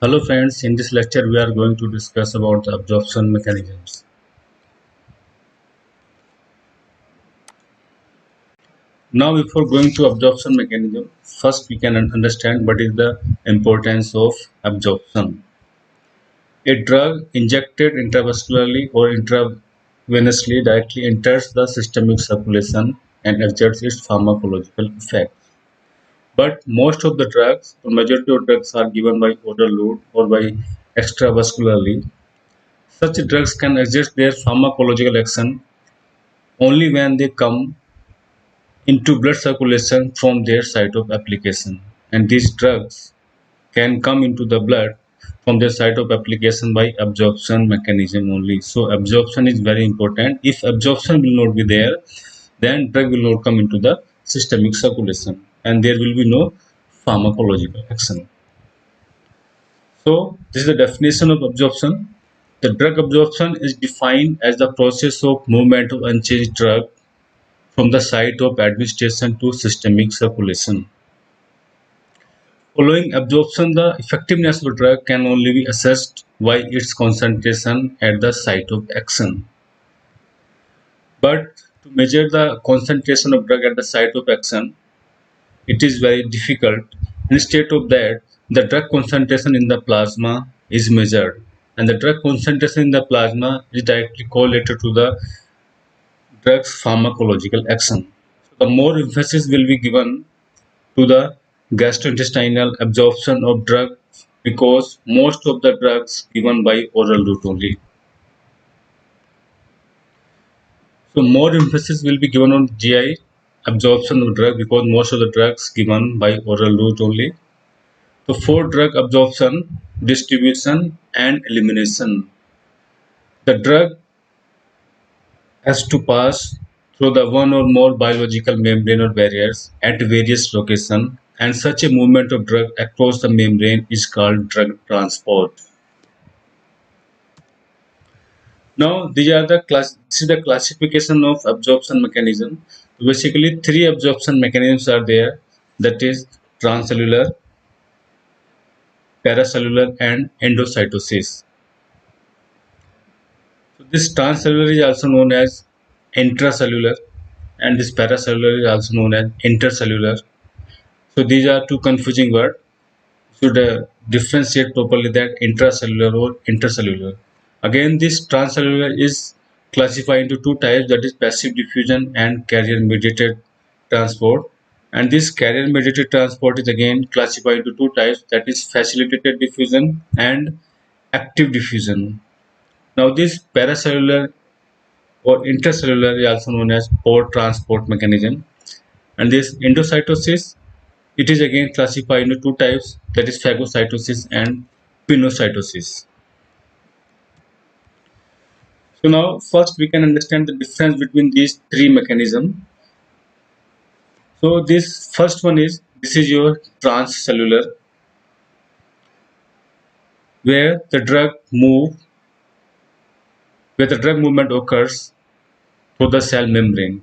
Hello friends, in this lecture we are going to discuss about the absorption mechanisms. Now before going to absorption mechanism, first we can understand what is the importance of absorption. A drug injected intravascularly or intravenously directly enters the systemic circulation and exerts its pharmacological effect. But most of the drugs, or majority of drugs are given by oral route or by extravascularly. Such drugs can exert their pharmacological action only when they come into blood circulation from their site of application, and these drugs can come into the blood from their site of application by absorption mechanism only. So absorption is very important. If absorption will not be there, then drug will not come into the systemic circulation and there will be no pharmacological action. So this is the definition of absorption. The drug absorption is defined as the process of movement of unchanged drug from the site of administration to systemic circulation. Following absorption, the effectiveness of a drug can only be assessed by its concentration at the site of action. But to measure the concentration of drug at the site of action, it is very difficult. Instead of that, the drug concentration in the plasma is measured, and the drug concentration in the plasma is directly correlated to the drug's pharmacological action. So the more emphasis will be given to the gastrointestinal absorption of drugs because most of the drugs given by oral route only. So more emphasis will be given on GI absorption of drug because most of the drugs given by oral route only. So for drug absorption, distribution and elimination, the drug has to pass through the one or more biological membrane or barriers at various locations, and such a movement of drug across the membrane is called drug transport. Now this is the classification of absorption mechanism. Basically three absorption mechanisms are there, that is transcellular, paracellular and endocytosis. So this transcellular is also known as intracellular and this paracellular is also known as intercellular. So these are two confusing words. Should differentiate properly that intracellular or intercellular. Again, this transcellular is classified into two types, that is passive diffusion and carrier mediated transport. And this carrier mediated transport is again classified into two types, that is facilitated diffusion and active diffusion. Now this paracellular or intercellular is also known as pore transport mechanism, and this endocytosis, it is again classified into two types, that is phagocytosis and pinocytosis. So now first we can understand the difference between these three mechanisms. So this first one is, this is your transcellular, where the drug movement occurs through the cell membrane.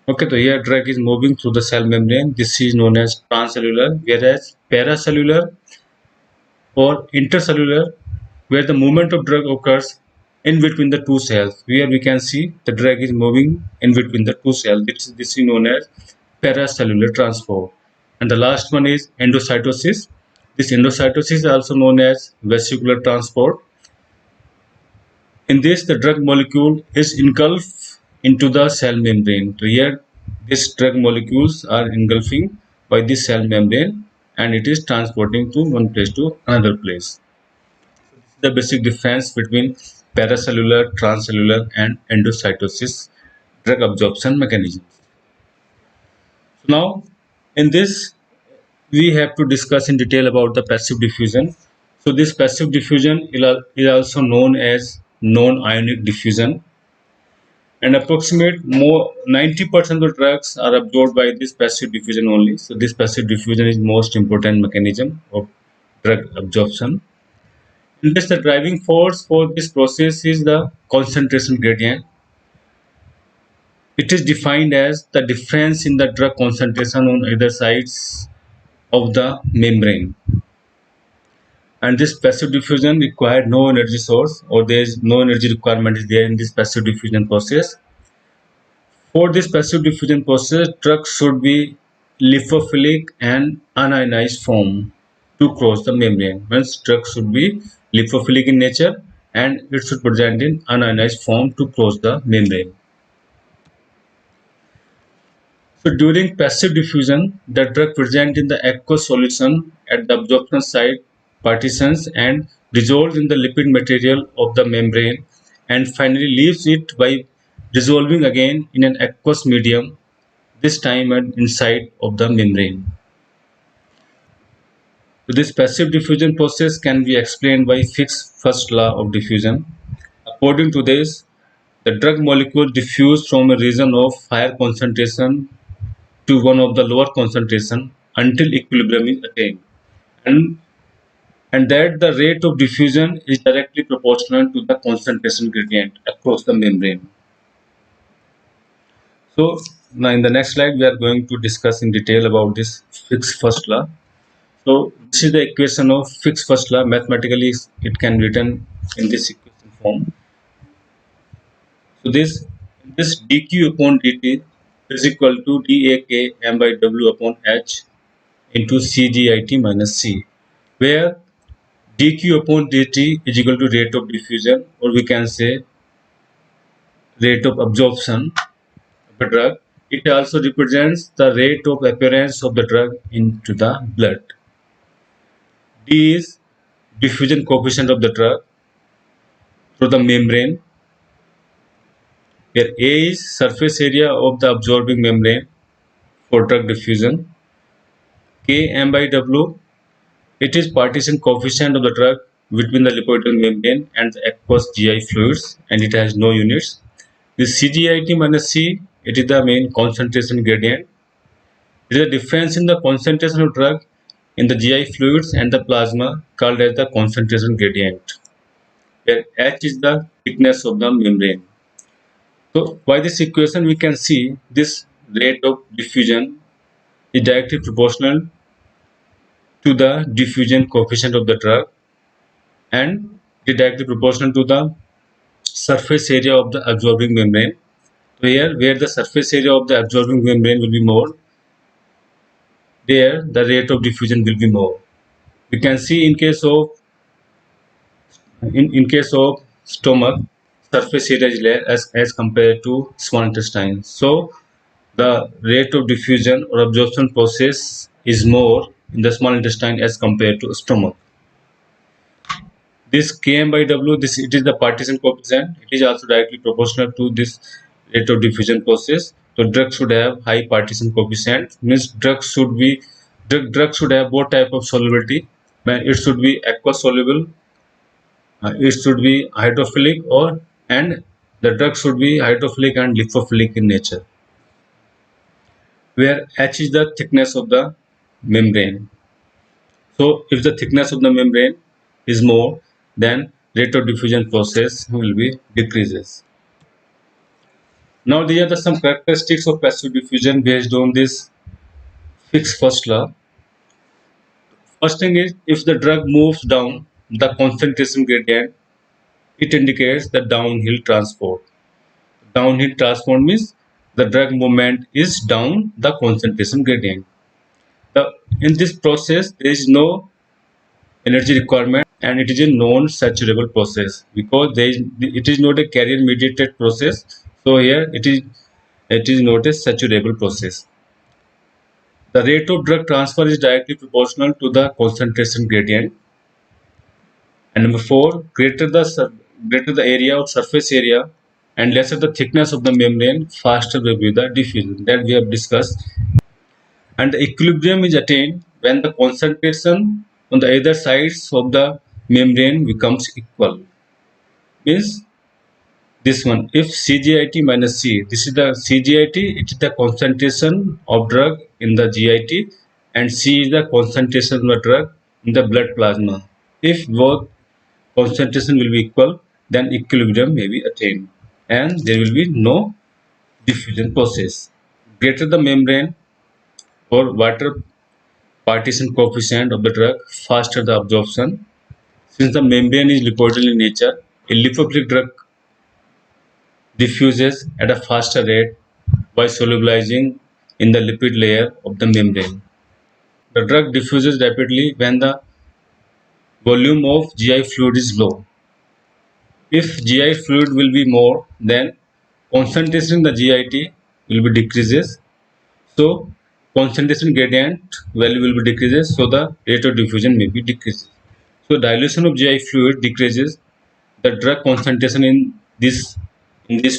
Okay, so here drug is moving through the cell membrane. This is known as transcellular, whereas paracellular or intercellular, where the movement of drug occurs in between the two cells. Here we can see the drug is moving in between the two cells. This is known as paracellular transport. And the last one is endocytosis. This endocytosis is also known as vesicular transport. In this, the drug molecule is engulfed into the cell membrane. So here, these drug molecules are engulfing by the cell membrane and it is transporting to one place to another place. The basic difference between paracellular, transcellular and endocytosis drug absorption mechanisms. So now in this we have to discuss in detail about the passive diffusion. So this passive diffusion is also known as non-ionic diffusion, and approximate more 90% of drugs are absorbed by this passive diffusion only. So this passive diffusion is most important mechanism of drug absorption. In this, the driving force for this process is the concentration gradient. It is defined as the difference in the drug concentration on either sides of the membrane. And this passive diffusion required no energy source, or there is no energy requirement is there in this passive diffusion process. For this passive diffusion process, drug should be lipophilic and unionized form to cross the membrane. Means drug should be lipophilic in nature and it should present in unionized form to cross the membrane. So during passive diffusion, the drug present in the aqueous solution at the absorption site partitions and dissolves in the lipid material of the membrane and finally leaves it by dissolving again in an aqueous medium, this time at inside of the membrane. So this passive diffusion process can be explained by Fick's first law of diffusion. According to this, the drug molecule diffuse from a region of higher concentration to one of the lower concentration until equilibrium is attained, and that the rate of diffusion is directly proportional to the concentration gradient across the membrane. So now in the next slide we are going to discuss in detail about this Fick's first law. So this is the equation of Fick's first law. Mathematically it can be written in this equation form. So this dq upon dt is equal to dak m by w upon h into Cgit minus C, where dq upon dt is equal to rate of diffusion, or we can say rate of absorption of the drug. It also represents the rate of appearance of the drug into the blood. D is diffusion coefficient of the drug through the membrane, where A is surface area of the absorbing membrane for drug diffusion. K m by W, it is partition coefficient of the drug between the lipoidal membrane and the aqueous GI fluids, and it has no units. The Cgit minus C, it is the main concentration gradient. It is a difference in the concentration of drug in the GI fluids and the plasma called as the concentration gradient, where H is the thickness of the membrane. So by this equation we can see this rate of diffusion is directly proportional to the diffusion coefficient of the drug and is directly proportional to the surface area of the absorbing membrane. So here where the surface area of the absorbing membrane will be more, there the rate of diffusion will be more. We can see in case of stomach, surface area is less as compared to small intestine. So the rate of diffusion or absorption process is more in the small intestine as compared to stomach. This Km by W, it is the partition coefficient. It is also directly proportional to this rate of diffusion process. So drug should have high partition coefficient. Means drug should have both type of solubility. It should be aqueous soluble. It should be hydrophilic, and the drug should be hydrophilic and lipophilic in nature, where H is the thickness of the membrane. So if the thickness of the membrane is more, then rate of diffusion process will be decreases. Now these are some characteristics of passive diffusion based on this Fick's first law. First thing is, if the drug moves down the concentration gradient, it indicates the downhill transport. Downhill transport means the drug movement is down the concentration gradient. In this process, there is no energy requirement and it is a non-saturable process because it is not a carrier mediated process. So here it is not a saturable process. The rate of drug transfer is directly proportional to the concentration gradient. And number 4, greater the area or surface area and lesser the thickness of the membrane, faster will be the diffusion, that we have discussed. And the equilibrium is attained when the concentration on the either sides of the membrane becomes equal. Means this one, if Cgit minus C, this is the Cgit, it is the concentration of drug in the GIT, and C is the concentration of the drug in the blood plasma. If both concentration will be equal, then equilibrium may be attained and there will be no diffusion process. Greater the membrane or water partition coefficient of the drug, faster the absorption, Since the membrane is lipoidal in nature, a lipophilic drug diffuses at a faster rate by solubilizing in the lipid layer of the membrane. The drug diffuses rapidly when the volume of GI fluid is low. If GI fluid will be more, then concentration in the GIT will be decreases. So concentration gradient value will be decreases. So the rate of diffusion may be decreases. So dilution of GI fluid decreases the drug concentration in these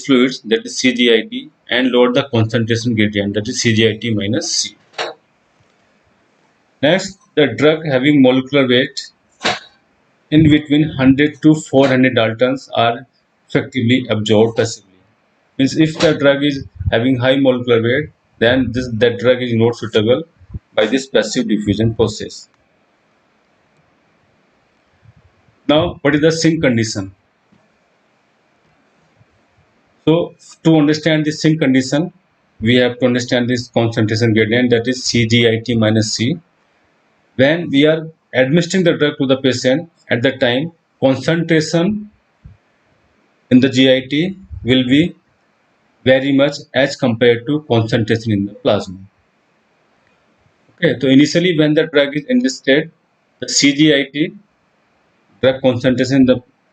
fluids, that is CGIT, and lower the concentration gradient, that is CGIT minus C. Next, the drug having molecular weight in between 100 to 400 daltons are effectively absorbed passively. Means if the drug is having high molecular weight, then that drug is not suitable by this passive diffusion process. Now, what is the sink condition? So, to understand the sink condition, we have to understand this concentration gradient, that is CGIT minus C. When we are administering the drug to the patient, at the time concentration in the GIT will be very much as compared to concentration in the plasma. Okay, so initially when the drug is ingested, the CGIT drug concentration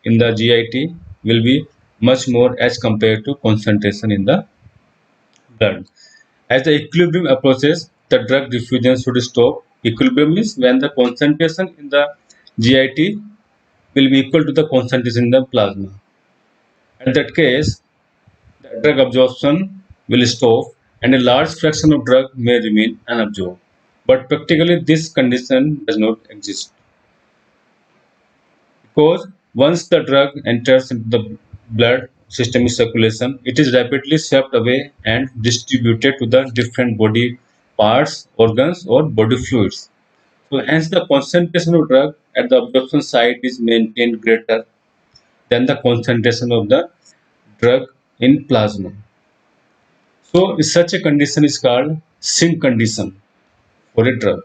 in the GIT will be much more as compared to concentration in the blood. As the equilibrium approaches, the drug diffusion should stop. Equilibrium means when the concentration in the GIT will be equal to the concentration in the plasma. In that case, the drug absorption will stop and a large fraction of drug may remain unabsorbed. But practically this condition does not exist, because once the drug enters into the blood systemic circulation, it is rapidly swept away and distributed to the different body parts, organs, or body fluids. So hence the concentration of drug at the absorption site is maintained greater than the concentration of the drug in plasma. So such a condition is called sink condition for a drug.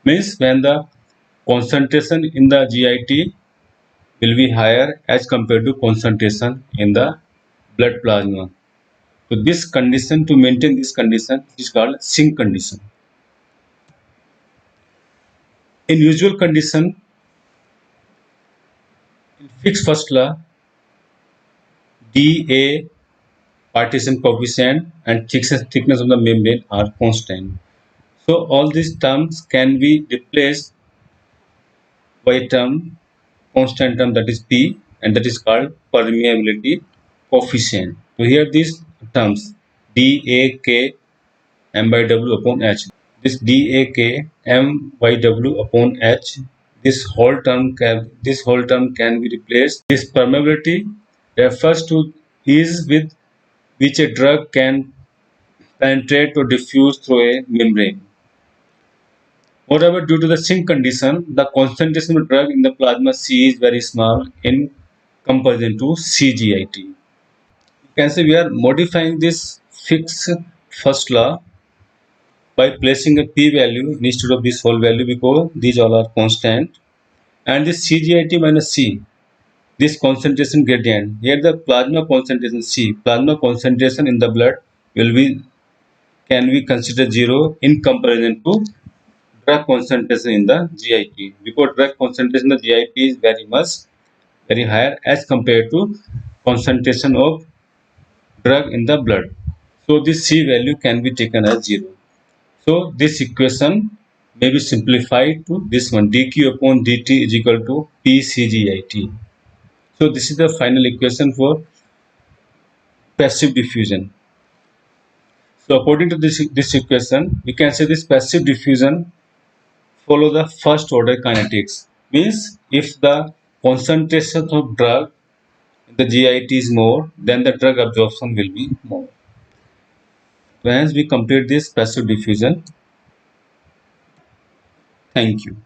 Means when the concentration in the GIT will be higher as compared to concentration in the blood plasma. So this condition, to maintain this condition, is called sink condition. In usual condition, in fixed first law, dA partition coefficient and thickness of the membrane are constant. So all these terms can be replaced by a term, constant term, that is P, and that is called permeability coefficient. So here these terms dAk m by w upon h. This dAk m by w upon h. This whole term can be replaced. This permeability refers to ease with which a drug can penetrate or diffuse through a membrane. Moreover, due to the sink condition, the concentration of drug in the plasma C is very small in comparison to CGIT. You can say we are modifying this fixed first law by placing a p value instead of this whole value, because these all are constant. And this CGIT minus C, this concentration gradient, here the plasma concentration C, plasma concentration in the blood can be considered 0 in comparison to drug concentration in the GIT, because drug concentration in the GIT is very higher as compared to concentration of drug in the blood. So this C value can be taken as 0. So this equation may be simplified to this one, dq upon dt is equal to PCGIT. So this is the final equation for passive diffusion. So according to this equation, we can say this passive diffusion follow the first order kinetics. Means if the concentration of drug in the GIT is more, then the drug absorption will be more. So hence we complete this passive diffusion. Thank you.